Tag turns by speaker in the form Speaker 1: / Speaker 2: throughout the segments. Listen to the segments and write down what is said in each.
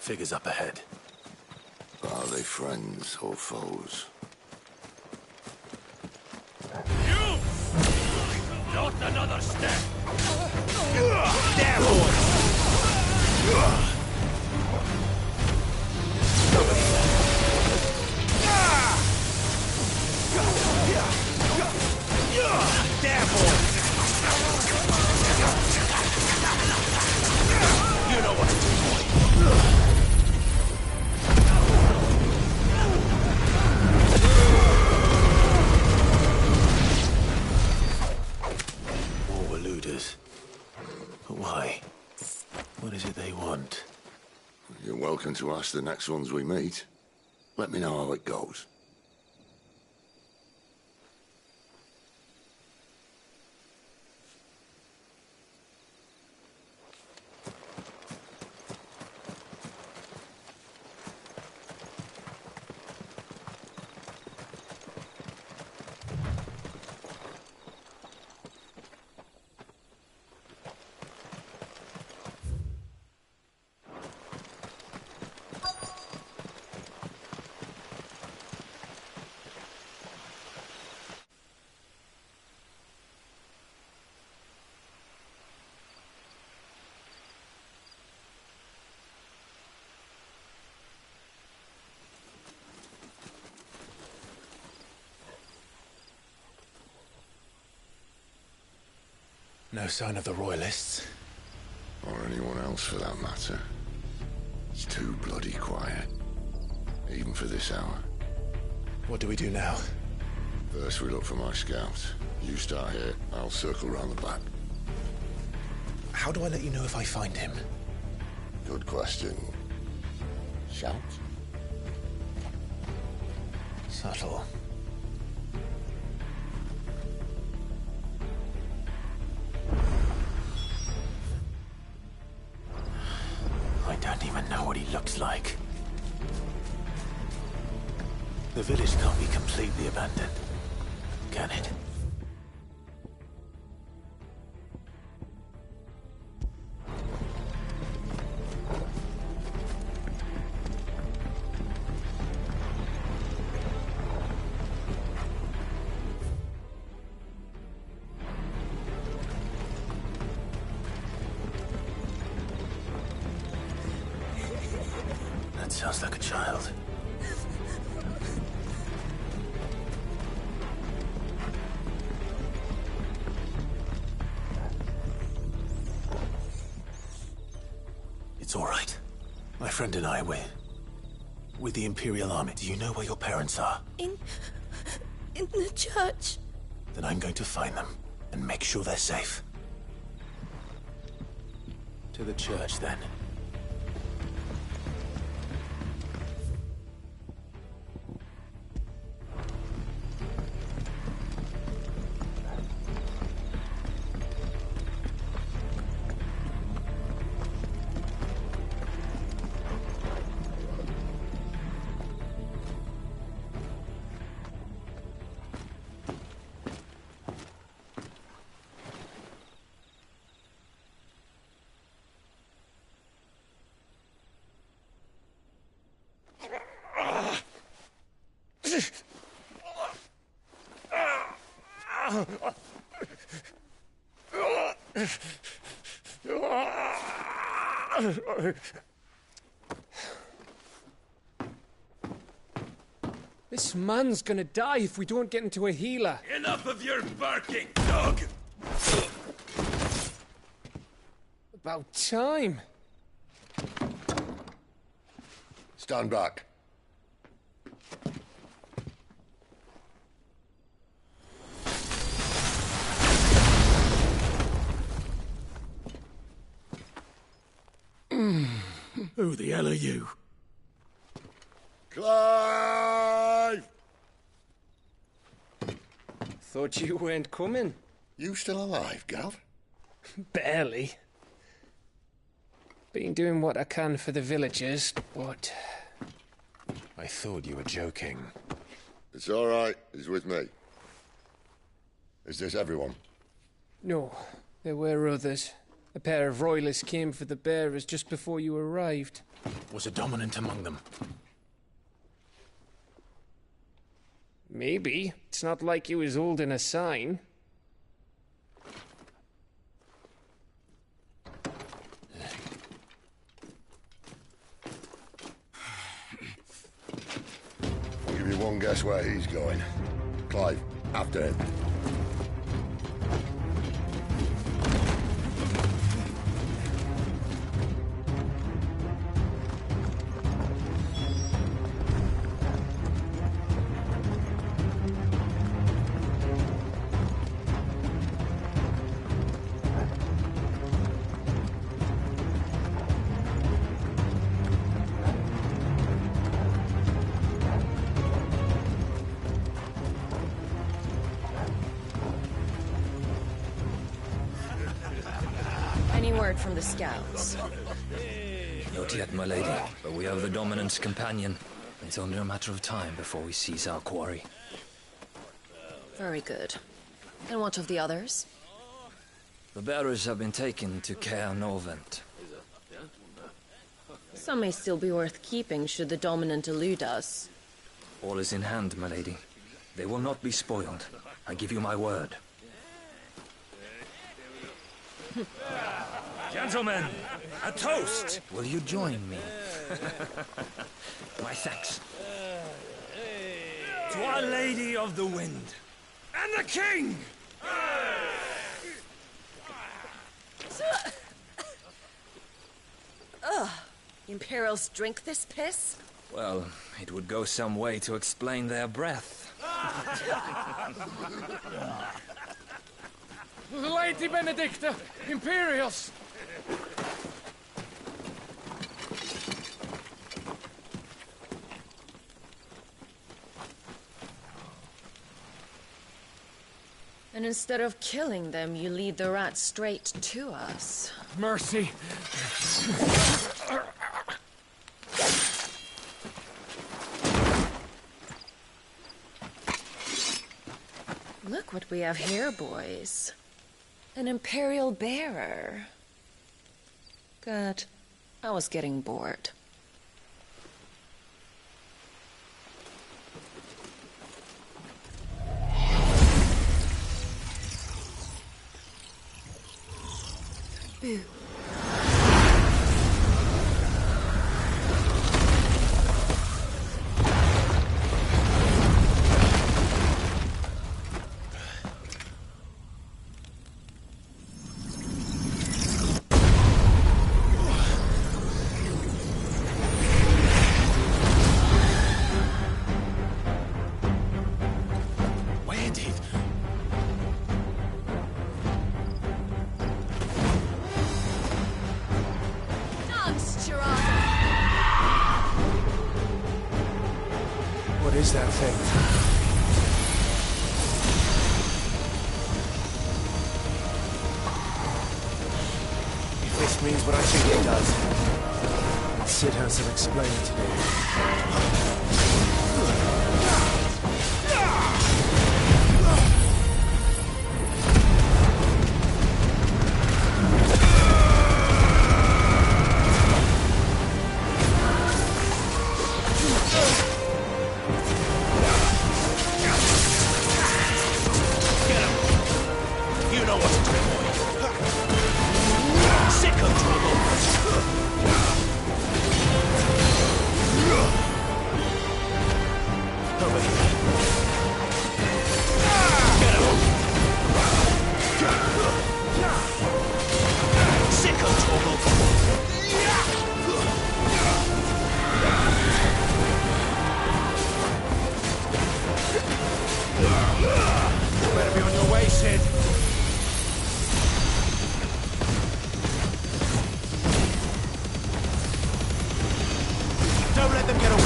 Speaker 1: Figures up ahead.
Speaker 2: Are they friends or foes?
Speaker 3: You! Not another step! There, boy! There, boy! You know what to do, boy.
Speaker 1: More eluders. But why? What is it they want?
Speaker 2: You're welcome to ask the next ones we meet. Let me know how it goes.
Speaker 1: No sign of the Royalists.
Speaker 2: Or anyone else for that matter. It's too bloody quiet. Even for this hour.
Speaker 1: What do we do now?
Speaker 2: First we look for my scout. You start here, I'll circle round the back.
Speaker 1: How do I let you know if I find him?
Speaker 2: Good question. Shout?
Speaker 1: Subtle. I don't even know what he looks like. The village can't be completely abandoned, can it? That sounds like a child. It's all right. My friend and I, we're with the Imperial Army. Do you know where your parents are?
Speaker 4: In the church.
Speaker 1: Then I'm going to find them and make sure they're safe. To the church, then.
Speaker 5: This man's gonna die if we don't get into a healer.
Speaker 3: Enough of your barking, dog!
Speaker 5: About time.
Speaker 2: Stand back.
Speaker 1: Who the hell are you?
Speaker 2: Clive!
Speaker 5: Thought you weren't coming.
Speaker 2: You still alive, Gav?
Speaker 5: Barely. Been doing what I can for the villagers, but...
Speaker 1: I thought you were joking.
Speaker 2: It's all right. He's with me. Is this everyone?
Speaker 5: No, there were others. A pair of royalists came for the bearers just before you arrived.
Speaker 1: Was a dominant among them?
Speaker 5: Maybe. It's not like he was holding a sign.
Speaker 2: I'll give you one guess where he's going. Clive, after him.
Speaker 6: Any word from the scouts?
Speaker 7: Not yet, my lady, but we have the Dominant's companion. It's only a matter of time before we seize our quarry.
Speaker 6: Very good. And what of the others?
Speaker 7: The bearers have been taken to Caer Novent.
Speaker 6: Some may still be worth keeping should the Dominant elude us.
Speaker 7: All is in hand, my lady. They will not be spoiled. I give you my word.
Speaker 3: Gentlemen, a toast!
Speaker 7: Will you join me? My thanks.
Speaker 3: To Our Lady of the Wind. And the King!
Speaker 6: Ugh. Imperials drink this piss?
Speaker 7: Well, it would go some way to explain their breath.
Speaker 5: Lady Benedicta! Imperials!
Speaker 6: And instead of killing them, you lead the rats straight to us.
Speaker 5: Mercy!
Speaker 6: Look what we have here, boys. An Imperial bearer. Good. I was getting bored. Boo.
Speaker 5: What is that thing? If this means what I think it does, Sid has some explaining to do. Better be on your way, Sid. Don't let them get away.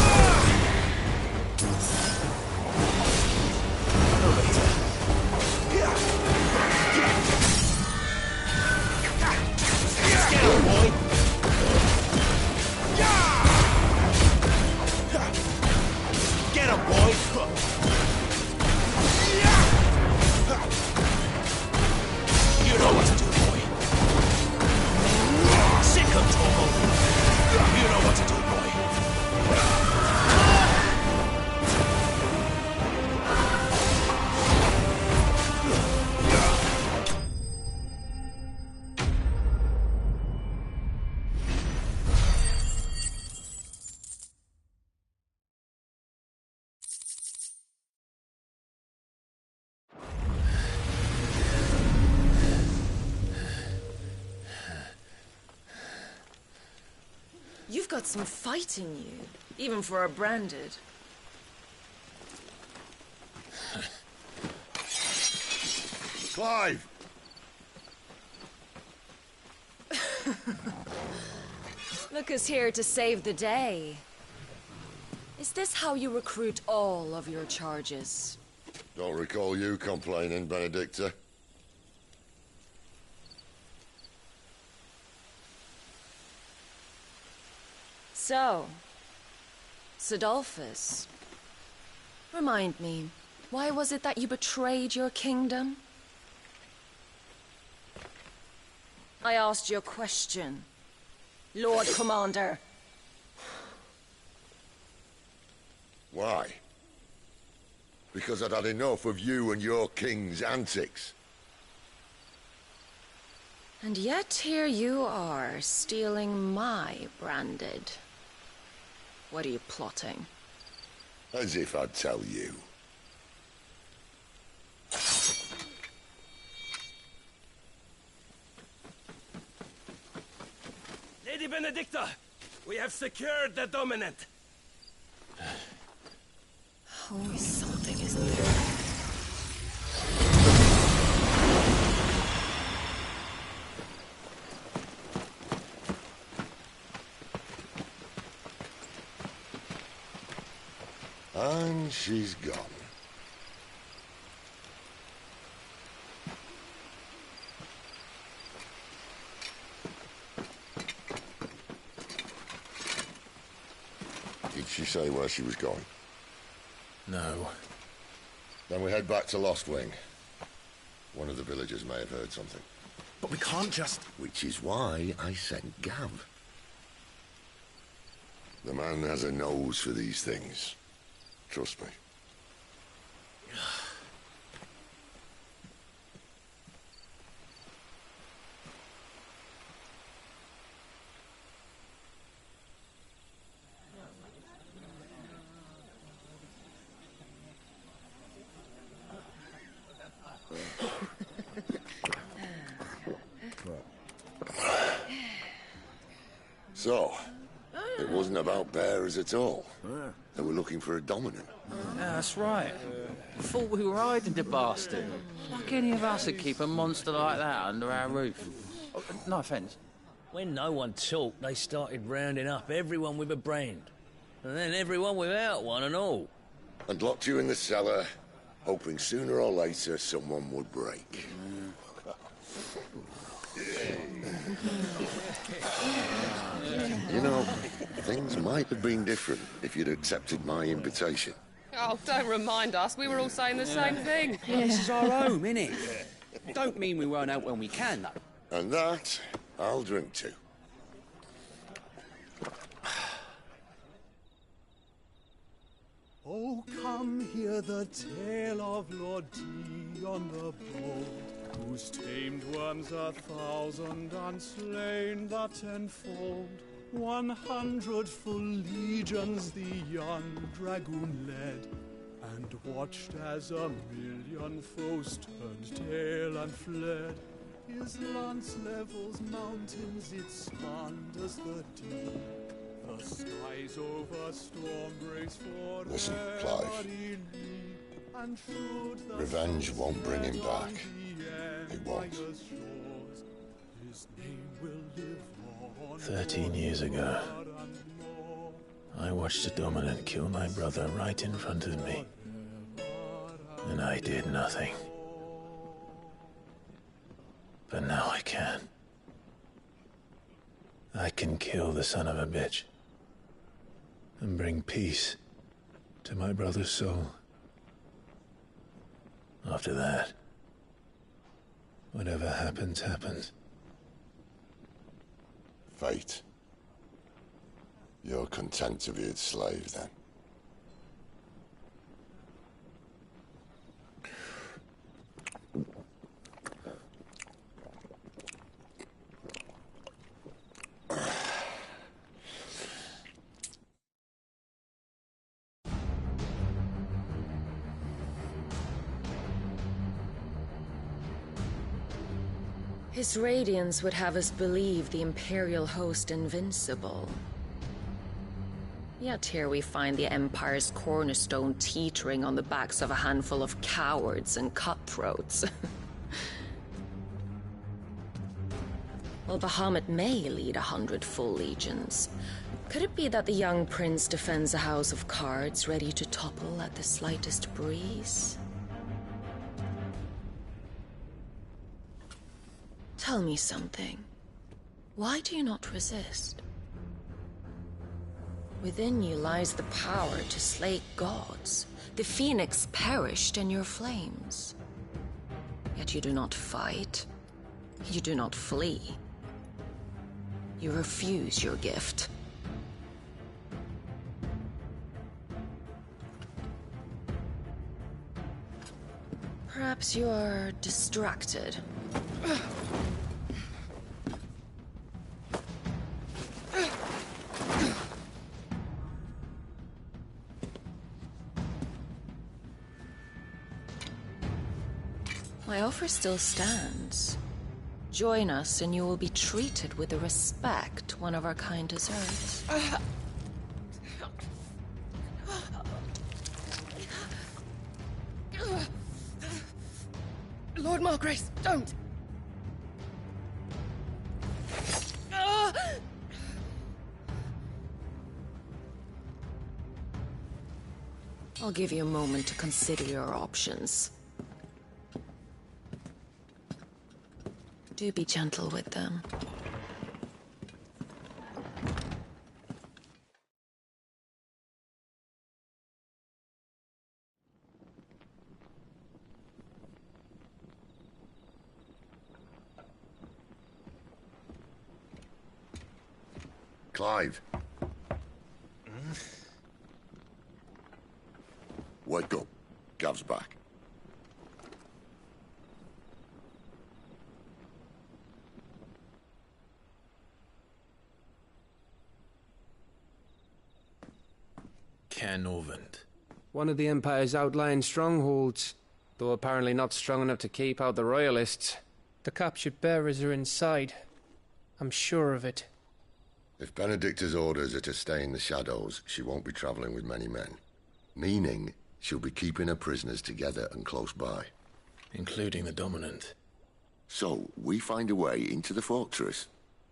Speaker 5: Get him, boy. Get him, boy. You know what to do, boy.
Speaker 6: You've got some fight in you, even for a branded.
Speaker 2: Clive!
Speaker 6: Look who's here to save the day. Is this how you recruit all of your charges?
Speaker 2: Don't recall you complaining, Benedicta.
Speaker 6: So, Sidolphus, remind me, why was it that you betrayed your kingdom? I asked you a question, Lord Commander.
Speaker 2: Why? Because I'd had enough of you and your king's antics.
Speaker 6: And yet here you are, stealing my branded. What are you plotting?
Speaker 2: As if I'd tell you.
Speaker 3: Lady Benedicta, we have secured the dominant.
Speaker 6: Always something, isn't there?
Speaker 2: And she's gone. Did she say where she was going?
Speaker 1: No.
Speaker 2: Then we head back to Lost Wing. One of the villagers may have heard something.
Speaker 1: But we can't just...
Speaker 2: Which is why I sent Gav. The man has a nose for these things. Trust me. So, it wasn't about bearers at all. They were looking for a dominant.
Speaker 8: Yeah, that's right. Thought we were hiding the bastard. Like any of us would keep a monster like that under our roof. Oh, no offence.
Speaker 9: When no one talked, they started rounding up everyone with a brand. And then everyone without one and all.
Speaker 2: And locked you in the cellar, hoping sooner or later someone would break. You know, things might have been different if you'd accepted my invitation.
Speaker 10: Oh, don't remind us. We were all saying the same thing.
Speaker 11: This is our home, innit? Don't mean we won't out when we can, though.
Speaker 2: And that, I'll drink to.
Speaker 12: Oh, come hear the tale of Lord Dion the Bold, whose tamed worms 1,000 and slain the tenfold. 100 full legions the young dragoon led, and watched as 1,000,000 foes turned tail and fled. His lance levels mountains, it spanders the deep. The skies over storm breaks for
Speaker 2: Listen, Clive. Revenge won't bring him back. It won't.
Speaker 1: 13 years ago, I watched a dominant kill my brother right in front of me. And I did nothing. But now I can. I can kill the son of a bitch. And bring peace to my brother's soul. After that, whatever happens, happens.
Speaker 2: Fate. You're content to be its slave, then?
Speaker 6: His radiance would have us believe the Imperial host invincible. Yet here we find the Empire's cornerstone teetering on the backs of a handful of cowards and cutthroats. Well, Bahamut may lead 100 full legions. Could it be that the young prince defends a house of cards ready to topple at the slightest breeze? Tell me something. Why do you not resist? Within you lies the power to slay gods. The phoenix perished in your flames. Yet you do not fight. You do not flee. You refuse your gift. Perhaps you are distracted. My offer still stands. Join us and you will be treated with the respect one of our kind deserves.
Speaker 10: Lord Margrace, don't!
Speaker 6: I'll give you a moment to consider your options. Do be gentle with them.
Speaker 2: Clive. Wake up. Gav's back.
Speaker 1: Caernarvon.
Speaker 5: One of the Empire's outlying strongholds, though apparently not strong enough to keep out the Royalists. The captured bearers are inside. I'm sure of it.
Speaker 2: If Benedicta's orders are to stay in the shadows, she won't be travelling with many men. Meaning, she'll be keeping her prisoners together and close by.
Speaker 1: Including the Dominant.
Speaker 2: So, we find a way into the fortress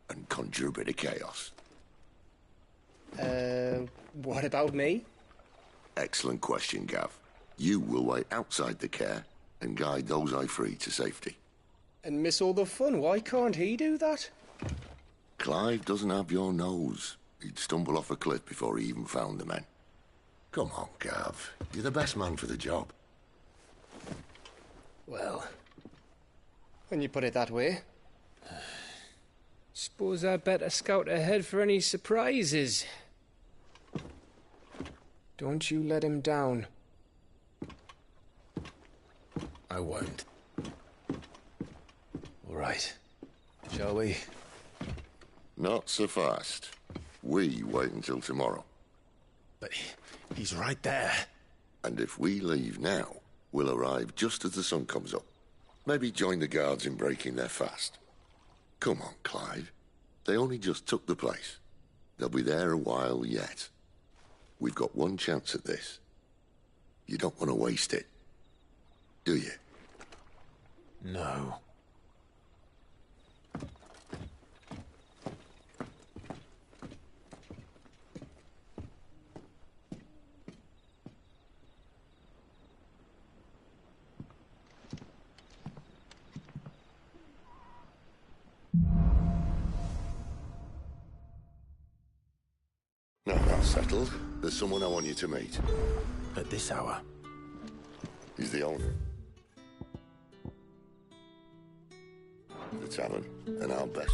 Speaker 2: and conjure a bit of chaos.
Speaker 5: What about me?
Speaker 2: Excellent question, Gav. You will wait outside the care and guide those I free to safety.
Speaker 5: And miss all the fun. Why can't he do that?
Speaker 2: Clive doesn't have your nose. He'd stumble off a cliff before he even found the men. Come on, Gav. You're the best man for the job.
Speaker 5: Well, when you put it that way. Suppose I'd better scout ahead for any surprises. Don't you let him down.
Speaker 1: I won't. All right. Shall we?
Speaker 2: Not so fast. We wait until tomorrow.
Speaker 1: But he's right there.
Speaker 2: And if we leave now, we'll arrive just as the sun comes up. Maybe join the guards in breaking their fast. Come on, Clive. They only just took the place. They'll be there a while yet. We've got one chance at this. You don't want to waste it, do you?
Speaker 1: No.
Speaker 2: Now that's settled. There's someone I want you to meet.
Speaker 1: At this hour?
Speaker 2: He's the owner. The tavern, and our best.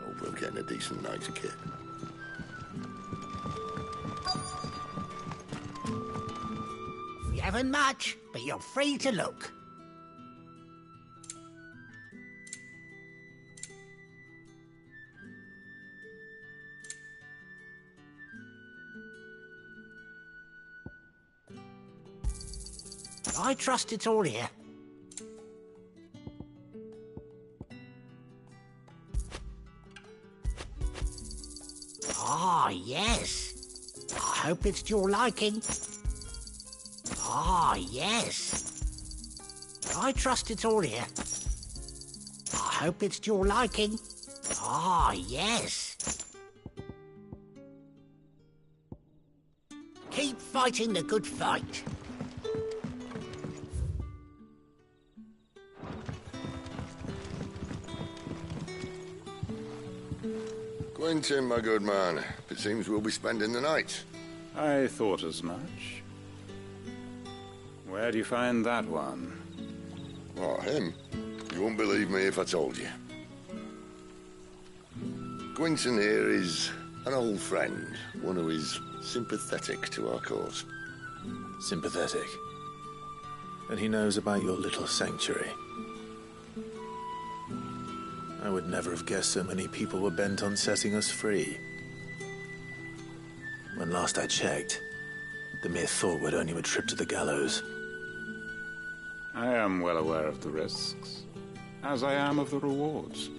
Speaker 2: Hope we're getting a decent night's kit.
Speaker 13: We haven't much, but you're free to look. I trust it's all here. Ah, yes. I hope it's to your liking. Ah, yes. I trust it's all here. I hope it's to your liking. Ah, yes. Keep fighting the good fight.
Speaker 2: Quentin, my good man. It seems we'll be spending the night.
Speaker 14: I thought as much. Where do you find that one?
Speaker 2: What, him? You wouldn't believe me if I told you. Quentin here is an old friend, one who is sympathetic to our cause.
Speaker 1: Sympathetic? And he knows about your little sanctuary. I would never have guessed so many people were bent on setting us free. When last I checked, the mere thought would earn you a trip to the gallows.
Speaker 14: I am well aware of the risks, as I am of the rewards.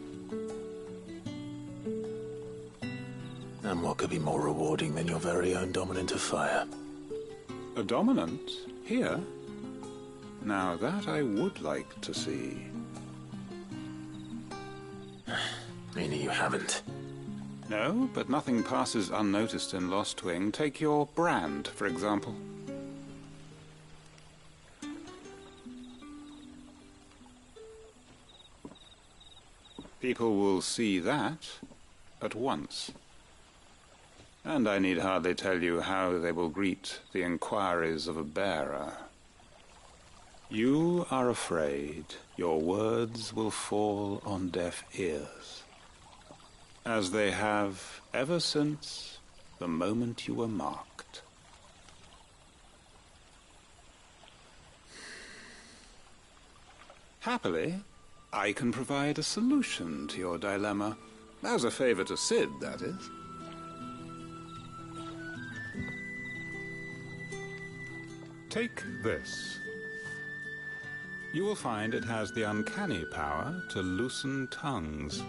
Speaker 1: And what could be more rewarding than your very own dominant of fire?
Speaker 14: A dominant? Here? Now that I would like to see.
Speaker 1: Meaning you haven't?
Speaker 14: No, but nothing passes unnoticed in Lost Wing. Take your brand, for example. People will see that at once. And I need hardly tell you how they will greet the inquiries of a bearer. You are afraid your words will fall on deaf ears, as they have ever since the moment you were marked. Happily, I can provide a solution to your dilemma. As a favor to Sid, that is. Take this. You will find it has the uncanny power to loosen tongues.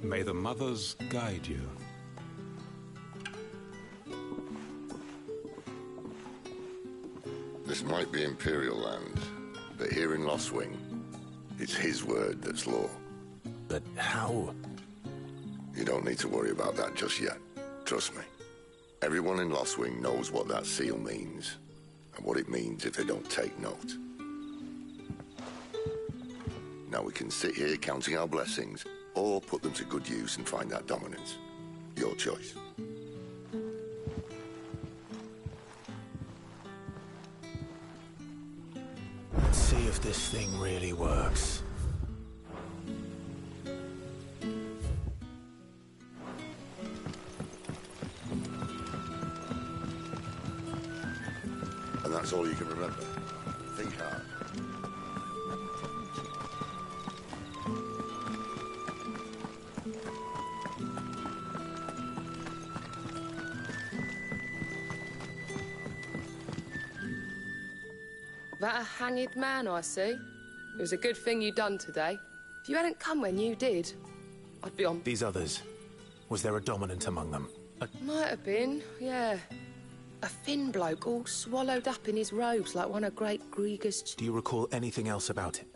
Speaker 14: May the mothers guide you.
Speaker 2: This might be Imperial land, but here in Lost Wing, it's his word that's law.
Speaker 1: But how?
Speaker 2: You don't need to worry about that just yet. Trust me. Everyone in Lost Wing knows what that seal means, and what it means if they don't take note. Now we can sit here counting our blessings, or put them to good use and find that dominance. Your choice.
Speaker 1: Let's see if this thing really works.
Speaker 2: And that's all you can remember. Think hard.
Speaker 10: That a hanged man, I see. It was a good thing you done today. If you hadn't come when you did, I'd be on...
Speaker 1: These others, was there a dominant among them?
Speaker 10: Might have been, yeah. A thin bloke all swallowed up in his robes like one of Great Gregor's...
Speaker 1: Do you recall anything else about it?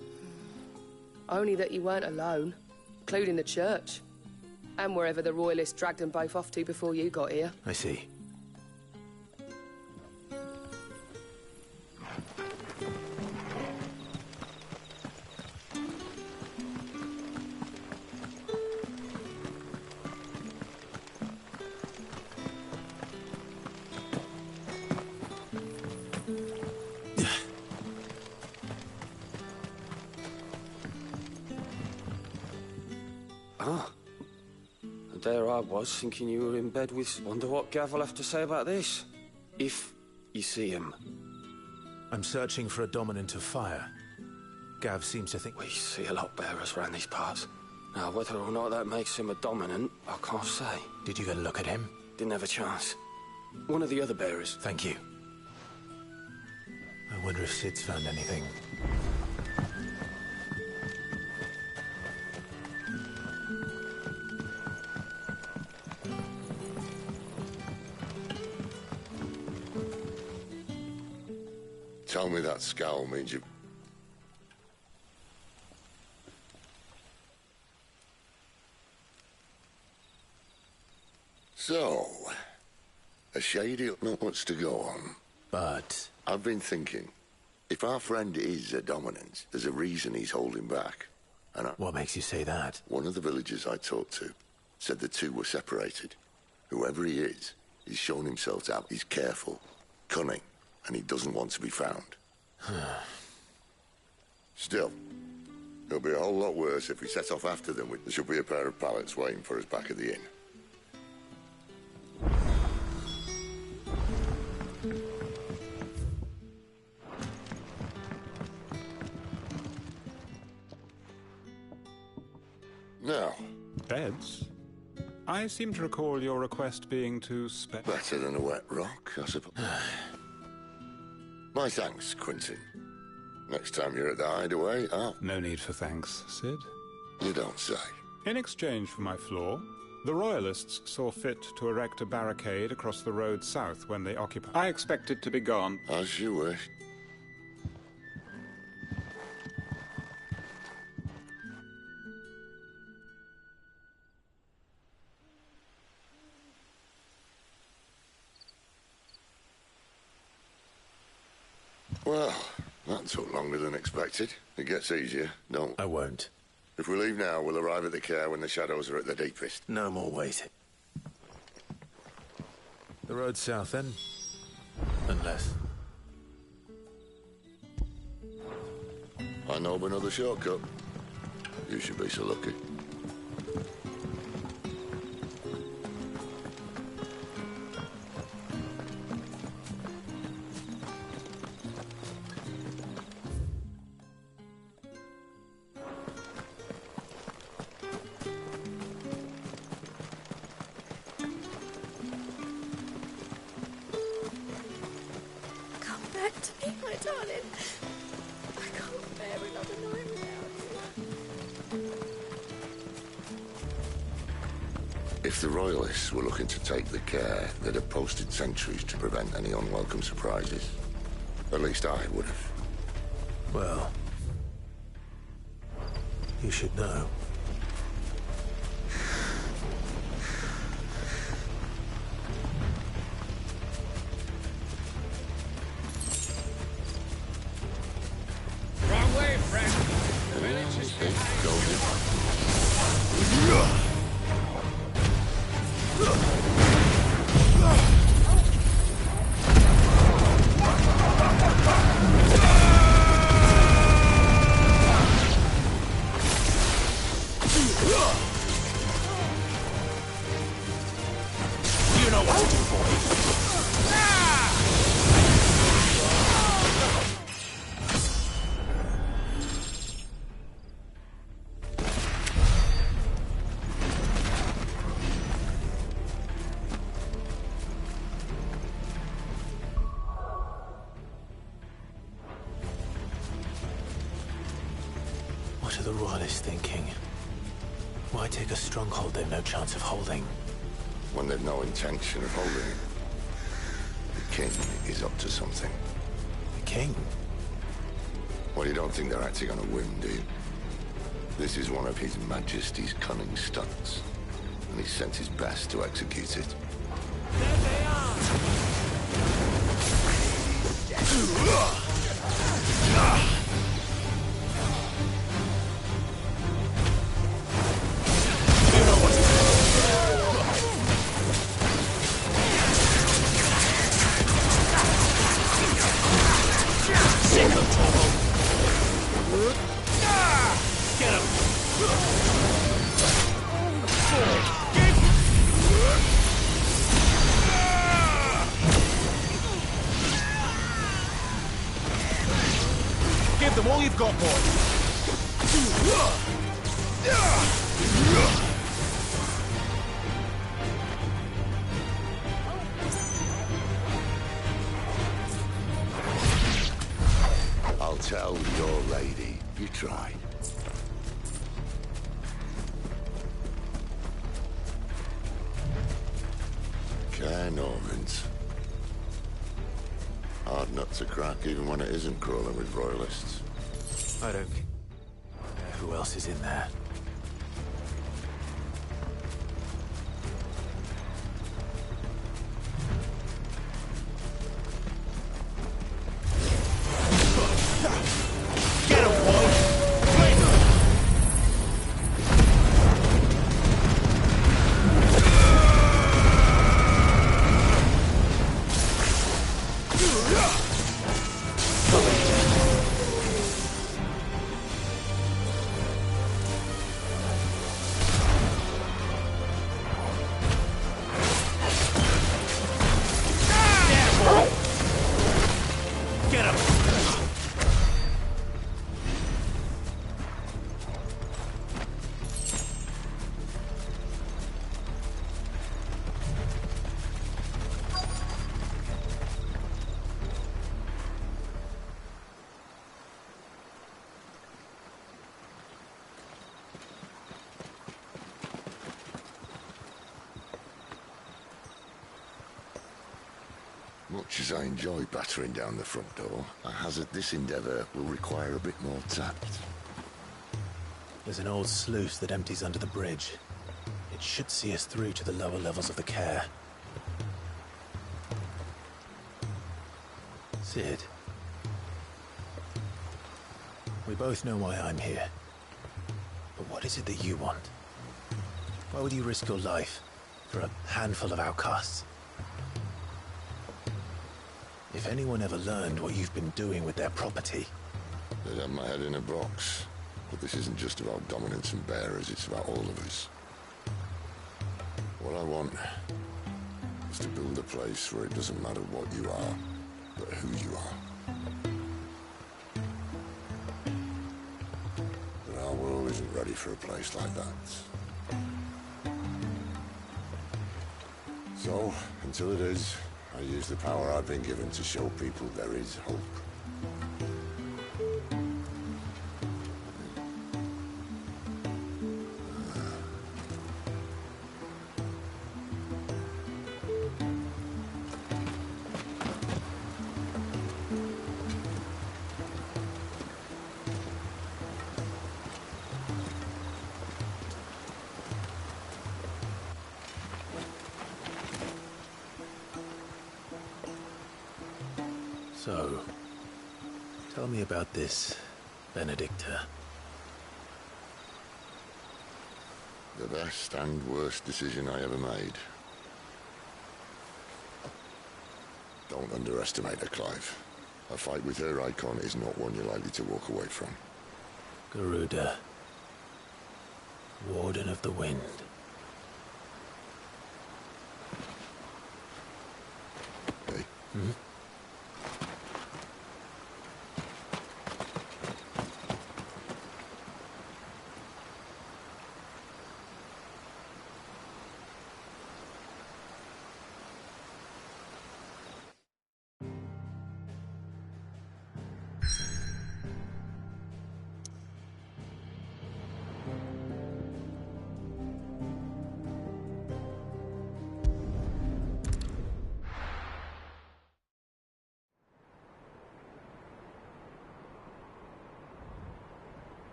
Speaker 10: Only that you weren't alone, including the church. And wherever the royalists dragged them both off to before you got here.
Speaker 1: I see.
Speaker 15: There I was, thinking you were in bed with... Wonder what Gav will have to say about this. If you see him.
Speaker 1: I'm searching for a dominant of fire. Gav seems to think...
Speaker 15: We see a lot bearers around these parts. Now, whether or not that makes him a dominant, I can't say.
Speaker 1: Did you get a look at him?
Speaker 15: Didn't have a chance. one of the other bearers.
Speaker 1: Thank you. I wonder if Sid's found anything.
Speaker 2: Tell me that scowl means you... So, a shady not much to go on.
Speaker 1: But...
Speaker 2: I've been thinking, if our friend is a dominant, there's a reason he's holding back. And
Speaker 1: what makes you say that?
Speaker 2: One of the villagers I talked to said the two were separated. Whoever he is, he's shown himself out. He's careful, cunning, and he doesn't want to be found. Still, it'll be a whole lot worse if we set off after them. There should be a pair of pallets waiting for us back at the inn. Now.
Speaker 14: Beds? I seem to recall your request being to
Speaker 2: Better than a wet rock, I suppose. My thanks, Quentin. Next time you're at the hideaway,
Speaker 14: No need for thanks, Sid.
Speaker 2: You don't say.
Speaker 14: In exchange for my floor, the Royalists saw fit to erect a barricade across the road south when they occupied. I expect it to be gone.
Speaker 2: As you wish. Well, that took longer than expected. It gets easier, don't...
Speaker 1: I won't.
Speaker 2: If we leave now, we'll arrive at the care when the shadows are at their deepest.
Speaker 1: No more waiting. The road south, then? Unless...
Speaker 2: I know of another shortcut. You should be so lucky. If the Royalists were looking to take the care, they'd have posted sentries to prevent any unwelcome surprises. At least I would have.
Speaker 1: Well... you should know.
Speaker 3: Wrong way, friend. The village is
Speaker 1: You know what to do, boy. What are the Royalists thinking? Why take a stronghold they've no chance of holding?
Speaker 2: When they've no intention of holding it. The king is up to something.
Speaker 1: The king?
Speaker 2: Well, you don't think they're acting on a whim, do you? This is one of His Majesty's cunning stunts, and he's sent his best to execute it.
Speaker 3: There they are!
Speaker 1: Give them all you've got, boy.
Speaker 2: tell your lady you tried. Care Normans. Hard nut to crack even when it isn't crawling with royalists.
Speaker 1: I don't care who else is in there.
Speaker 2: Much as I enjoy battering down the front door, I hazard this endeavour will require a bit more tact.
Speaker 1: There's an old sluice that empties under the bridge. It should see us through to the lower levels of the care. Sid. We both know why I'm here. But what is it that you want? Why would you risk your life for a handful of outcasts? If anyone ever learned what you've been doing with their property...
Speaker 2: They'd have my head in a box. But this isn't just about dominance and bearers, it's about all of us. What I want is to build a place where it doesn't matter what you are, but who you are. But our world isn't ready for a place like that. So, until it is, I use the power I've been given to show people there is hope.
Speaker 1: So, tell me about this, Benedicta.
Speaker 2: The best and worst decision I ever made. Don't underestimate her, Clive. A fight with her icon is not one you're likely to walk away from.
Speaker 1: Garuda. Warden of the Wind.
Speaker 2: Hey?
Speaker 1: Hmm?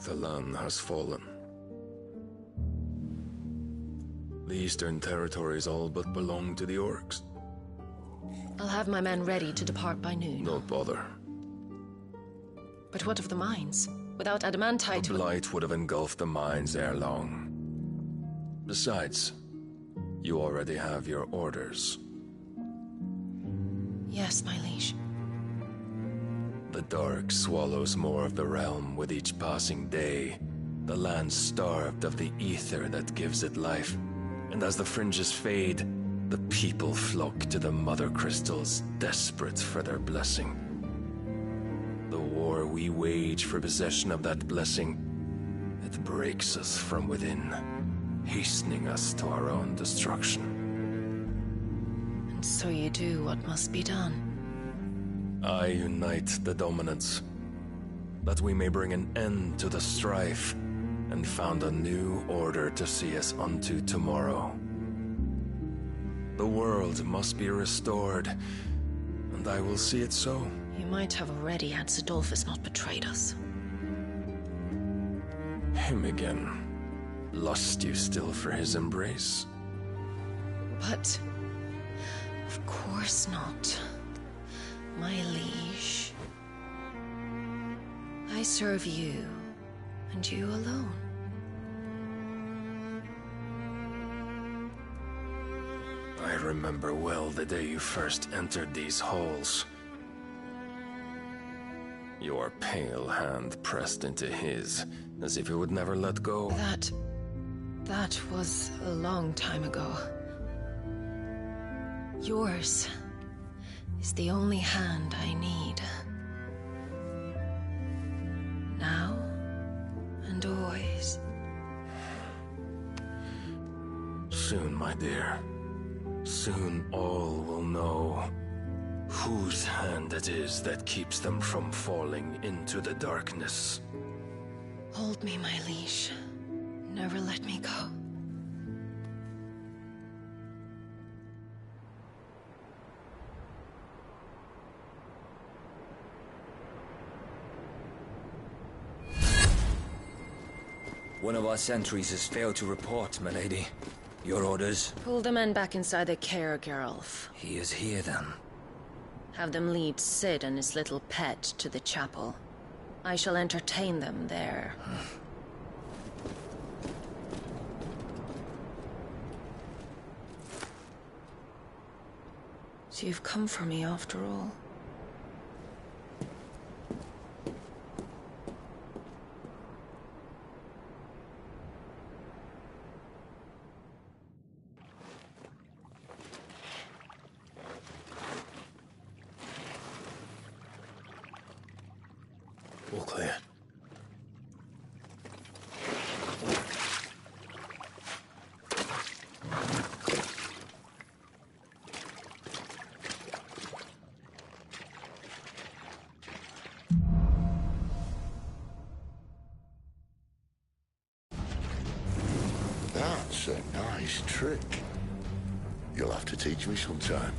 Speaker 16: The land has fallen. The Eastern Territories all but belong to the Orcs.
Speaker 6: I'll have my men ready to depart by noon.
Speaker 16: Don't bother.
Speaker 6: But what of the mines? Without adamantite...
Speaker 16: The blight would have engulfed the mines ere long. Besides, you already have your orders.
Speaker 6: Yes, my liege.
Speaker 16: The dark swallows more of the realm with each passing day. The land's starved of the ether that gives it life. And as the fringes fade, The people flock to the Mother Crystals, desperate for their blessing. The war we wage for possession of that blessing, it breaks us from within, hastening us to our own destruction.
Speaker 6: And so you do what must be done.
Speaker 16: I unite the dominants, that we may bring an end to the strife, and found a new order to see us unto tomorrow. The world must be restored, and I will see it so.
Speaker 6: You might have already had Sidolphus not betrayed us.
Speaker 16: Him again. Lust you still for his embrace?
Speaker 6: But... of course not. My liege. I serve you, and you alone.
Speaker 16: I remember well the day you first entered these halls. Your pale hand pressed into his, as if it would never let go.
Speaker 6: That was a long time ago. Yours is the only hand I need. Now and always.
Speaker 16: Soon, my dear. Soon all will know whose hand it is that keeps them from falling into the darkness.
Speaker 6: Hold me, my liege. Never let me go.
Speaker 7: One of our sentries has failed to report, milady. Your orders?
Speaker 6: Pull the men back inside their care, Geralf.
Speaker 7: He is here, then.
Speaker 6: Have them lead Sid and his little pet to the chapel. I shall entertain them there. So you've come for me after all.
Speaker 1: All clear.
Speaker 2: That's a nice trick. You'll have to teach me sometime.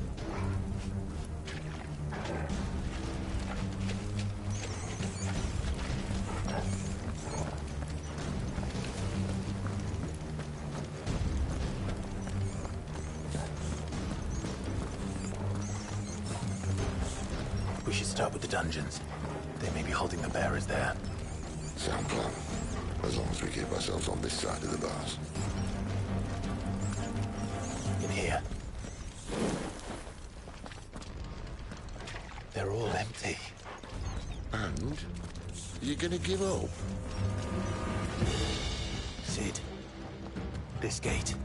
Speaker 1: We should start with the dungeons. They may be holding the bearers there.
Speaker 2: Sound plan. As long as we keep ourselves on this side of the bars.
Speaker 1: In here. They're all empty.
Speaker 2: And? You're gonna give up?
Speaker 1: Sid. This gate.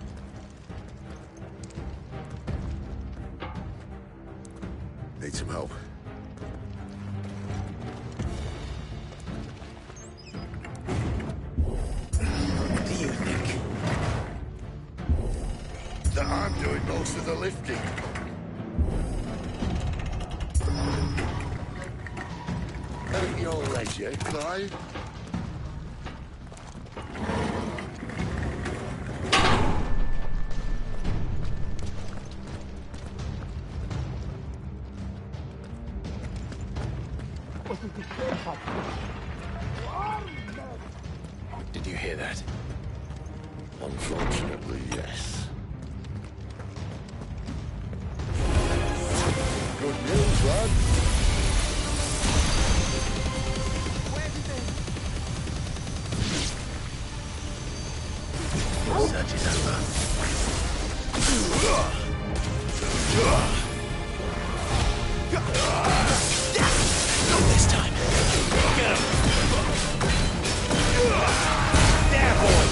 Speaker 2: Need some help.
Speaker 1: What do you think?
Speaker 2: That I'm doing most of the lifting. At your leisure, Clive.
Speaker 1: Did you hear that?
Speaker 2: Unfortunately, yes. Good news, lad.
Speaker 1: Your search is over. Not this time. Get him! There, boy!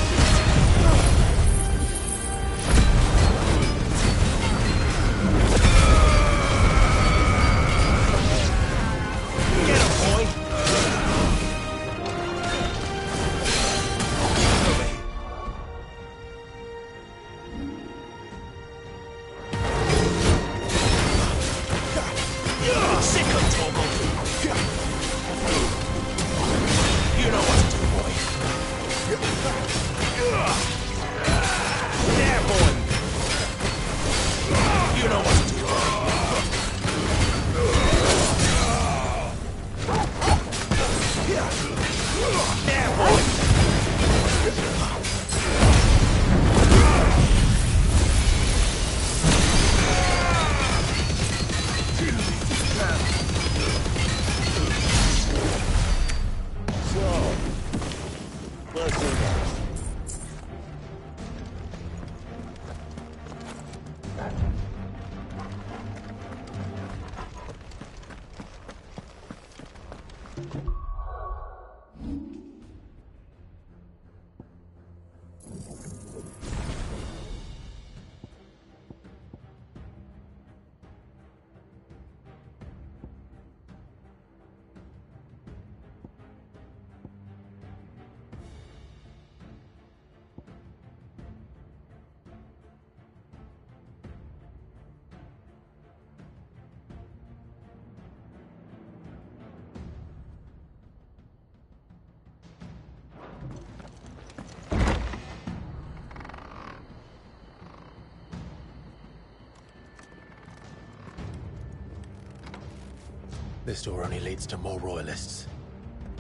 Speaker 1: This door only leads to more royalists.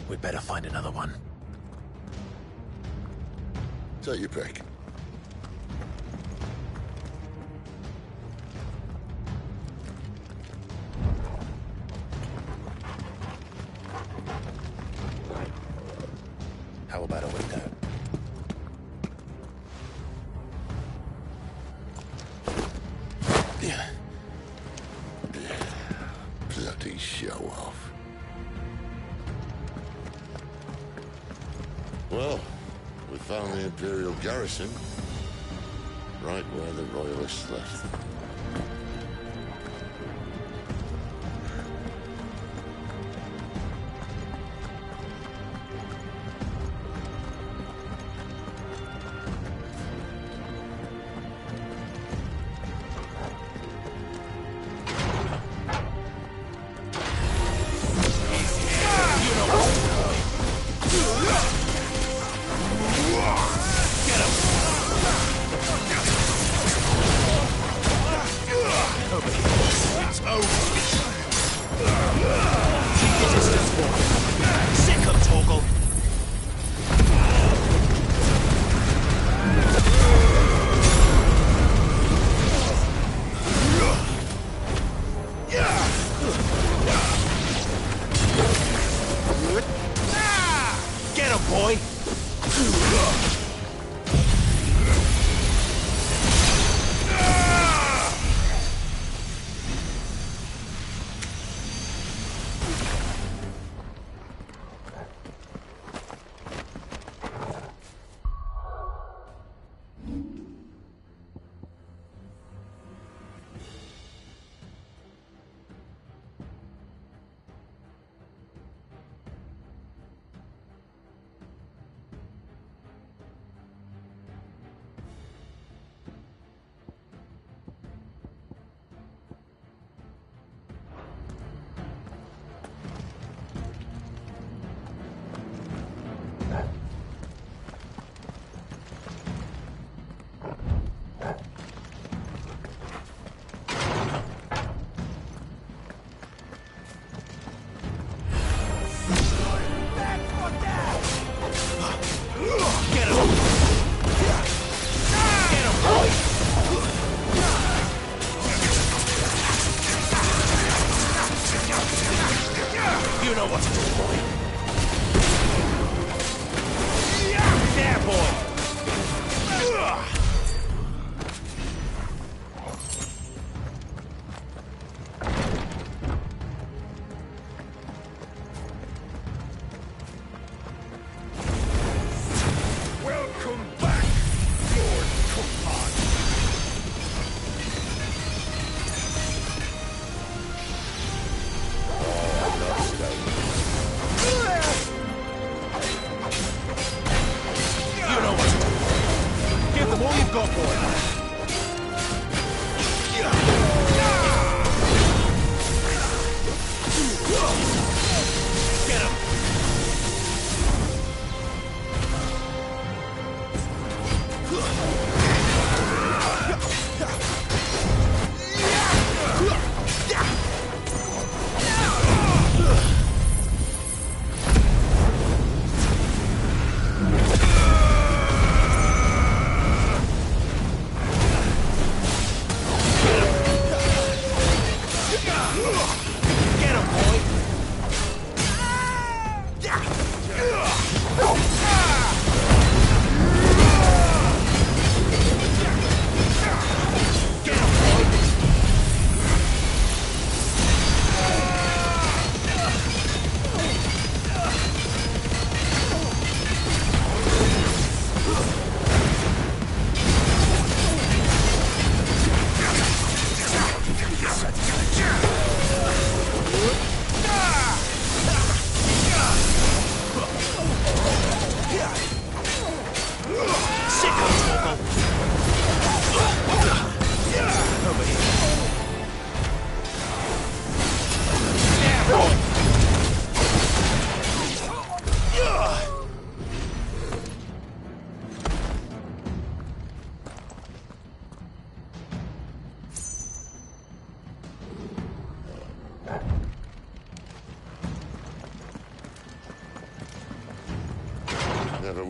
Speaker 1: We'd better find another one.
Speaker 2: Take your pick.
Speaker 1: How about a window?
Speaker 2: Bloody show off. Well, we found the Imperial garrison, right where the Royalists left.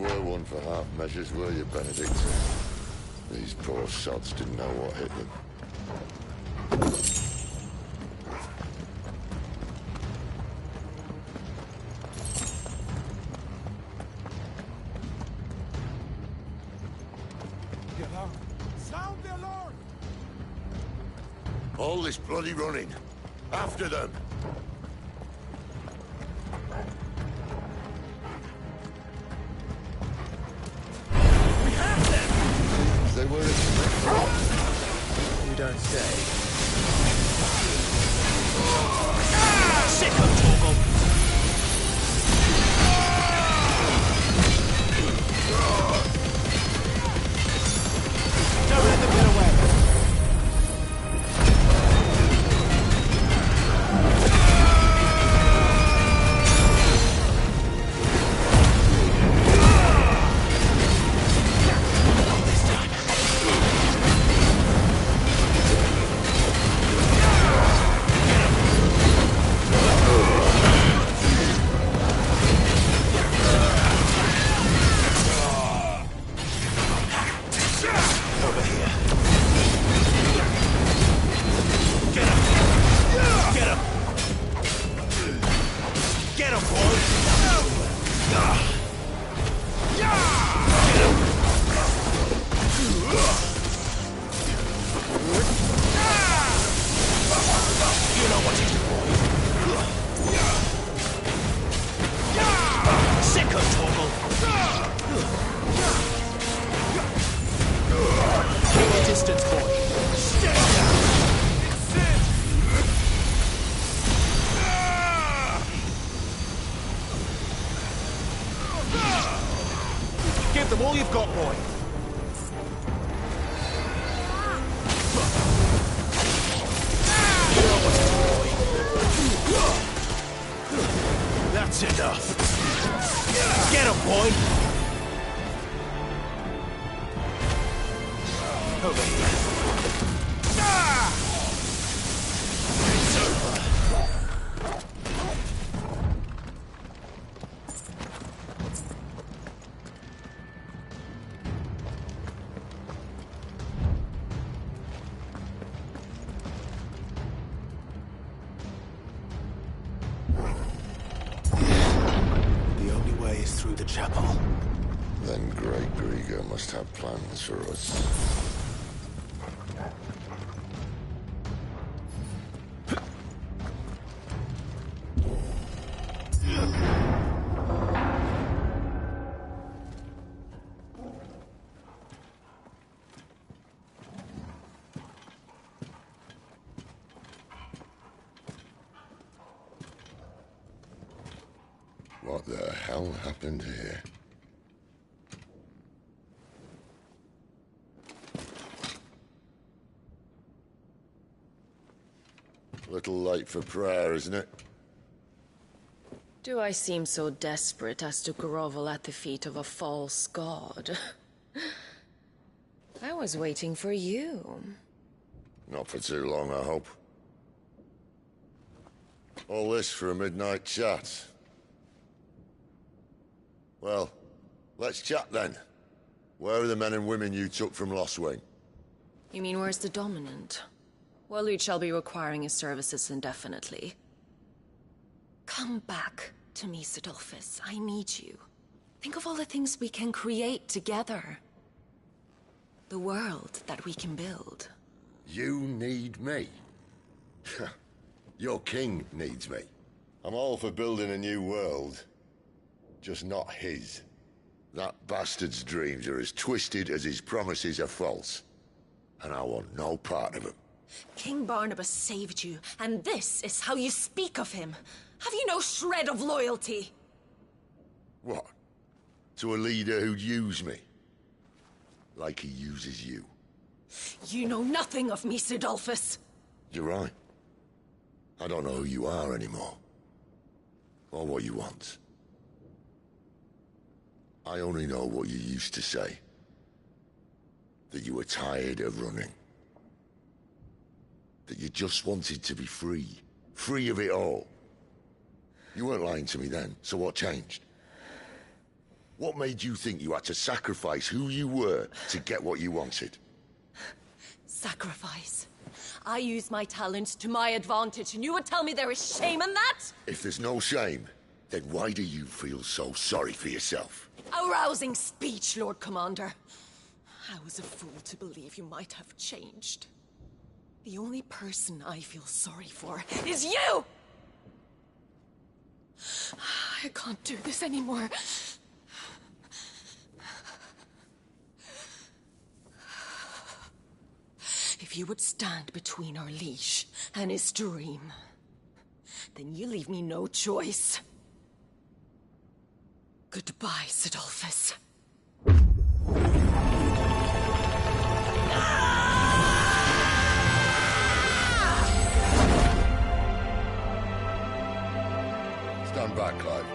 Speaker 2: were one for half measures, were you, Benedict? These poor sods didn't know what hit them.
Speaker 3: Sound the alarm!
Speaker 2: All this bloody running. After them!
Speaker 3: We have them!
Speaker 2: They were
Speaker 1: You don't say.
Speaker 3: Sicko Torgal! Don't let them get away! Give them all you've got, boy. That's enough. Get him, boy. Over here. It's over.
Speaker 1: Through the chapel.
Speaker 2: Then Great Grieger must have plans for us. What the hell happened here? Little late for prayer, isn't it?
Speaker 6: Do I seem so desperate as to grovel at the feet of a false god? I was waiting for you.
Speaker 2: Not for too long, I hope. All this for a midnight chat. Well, let's chat then. Where are the men and women you took from Lost Wing?
Speaker 6: You mean where's the dominant? Well, you shall be requiring his services indefinitely. Come back to me, Sidolphus. I need you. Think of all the things we can create together. The world that we can build.
Speaker 2: You need me? Your king needs me. I'm all for building a new world. Just not his. That bastard's dreams are as twisted as his promises are false. And I want no part of them.
Speaker 6: King Barnabas saved you, and this is how you speak of him. Have you no shred of loyalty?
Speaker 2: What? To a leader who'd use me? Like he uses you?
Speaker 6: You know nothing of me, Sidolphus.
Speaker 2: You're right. I don't know who you are anymore. Or what you want. I only know what you used to say. That you were tired of running. That you just wanted to be free. Free of it all. You weren't lying to me then, so what changed? What made you think you had to sacrifice who you were to get what you wanted?
Speaker 6: Sacrifice. I use my talents to my advantage, and you would tell me there is shame in that?
Speaker 2: If there's no shame, then why do you feel so sorry for yourself?
Speaker 6: A rousing speech, Lord Commander. I was a fool to believe you might have changed. The only person I feel sorry for is you! I can't do this anymore. If you would stand between our liege and his dream, then you leave me no choice. Goodbye, Sidolphus.
Speaker 2: Stand back, Clive.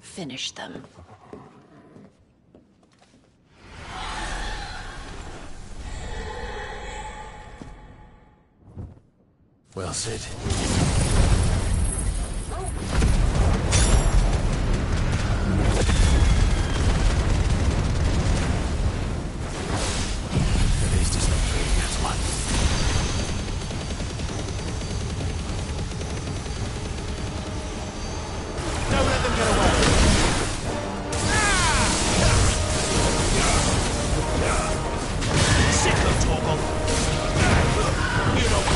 Speaker 6: Finish them.
Speaker 1: Well, Sid. At least it's not treating you as one. Don't let them get away. Sit up, Torgal. You don't...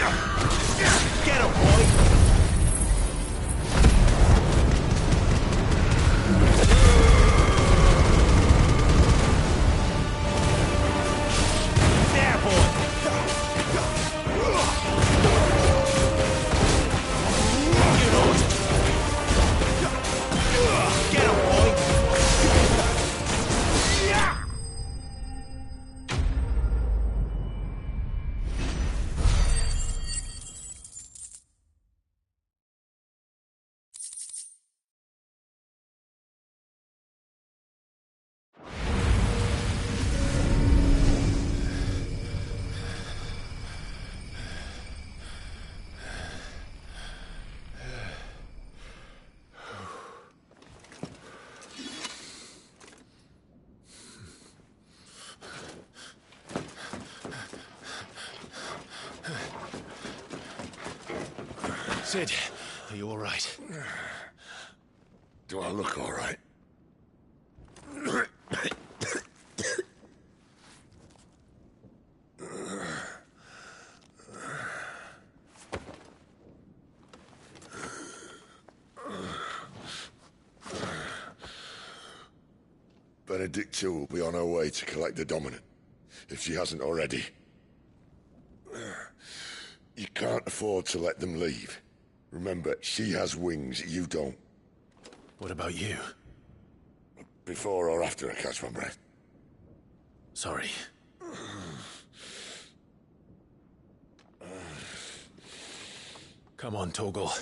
Speaker 1: Get him, boy! There, boy! You know it! Get him, boy! Sid, are you all right?
Speaker 2: Do I look all right? Benedicta will be on her way to collect the Dominant, if she hasn't already. You can't afford to let them leave. Remember, she has wings, you don't.
Speaker 1: What about you?
Speaker 2: Before or after I catch my breath?
Speaker 1: Sorry. Come on, Torgal.